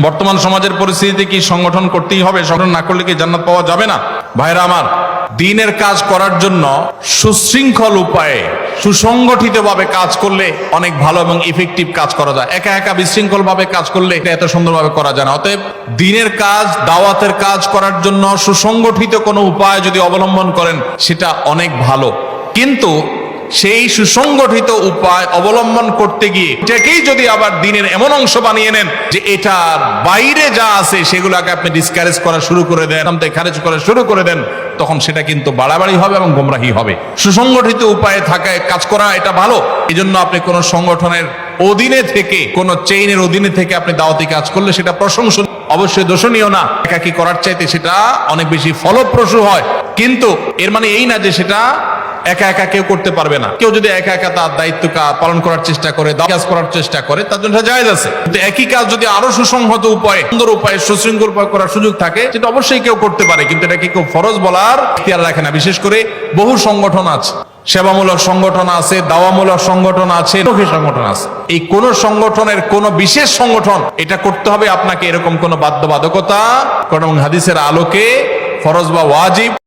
বর্তমান সমাজের পরিস্থিতিতে কি সংগঠন করতেই হবে? সংগঠন না করলে কি জান্নাত পাওয়া যাবে না? ভাইরা আমার, দ্বীনের কাজ করার জন্য সুশৃঙ্খল উপায়ে সুসংগঠিত ভাবে কাজ করলে অনেক ভালো এবং ইফেক্টিভ কাজ করা যায়। একা একা বিশৃঙ্খল ভাবে কাজ করলে এটা এত সুন্দরভাবে করা যায় না। অতএব দ্বীনের কাজ, দাওয়াতের কাজ করার জন্য সুসংগঠিত কোনো উপায় যদি অবলম্বন করেন সেটা অনেক ভালো। কিন্তু সেই সুসংগঠিত উপায় অবলম্বন করতে গিয়ে এটাকেই যদি আবার দ্বীনের এমন অংশ বানিয়ে নেন যে এটার বাইরে যা আছে সেগুলোকে আপনি ডিসকারেজ করা শুরু করে দেন, খারিজ করা শুরু করে দেন, তখন সেটা কিন্তু বাড়াবাড়ি হবে এবং গোমরাহি হবে। সুসংগঠিত উপায়ে থাকায় কাজ করা এটা ভালো। এই জন্য আপনি কোন সংগঠনের অধীনে থেকে, কোন চেইনের অধীনে থেকে আপনি দাওয়াতি কাজ করলে সেটা প্রশংসনীয়, অবশ্যই দোষণীয় না। একাকী করার চাইতে সেটা অনেক বেশি ফলপ্রসূ হয়। কিন্তু এর মানে এই না যে সেটা একা একা কেউ করতে পারবে না। কেউ যদি একা একা তার দায়িত্ব পালন করার চেষ্টা করে, কাজ করার চেষ্টা করে, তার জন্য জায়েজ আছে। কিন্তু একই কাজ যদি আরো সুসংহত উপায়ে, সুন্দর উপায়ে, সুশৃঙ্খল উপায়ে করার সুযোগ থাকে, সেটা অবশ্যই কেউ করতে পারে। কিন্তু এটাকে কেউ ফরজ বলার ইখতিয়ার রাখে না। বিশেষ করে বহু সংগঠন আছে, সেবামূলক সংগঠন আছে, দাওয়ামূলক সংগঠন আছে, সংগঠন আছে। এই কোন সংগঠনের কোন বিশেষ সংগঠন এটা করতে হবে আপনাকে এরকম কোন বাধ্যবাধকতা কোন হাদিসের আলোকে ফরজ বা ওয়াজিব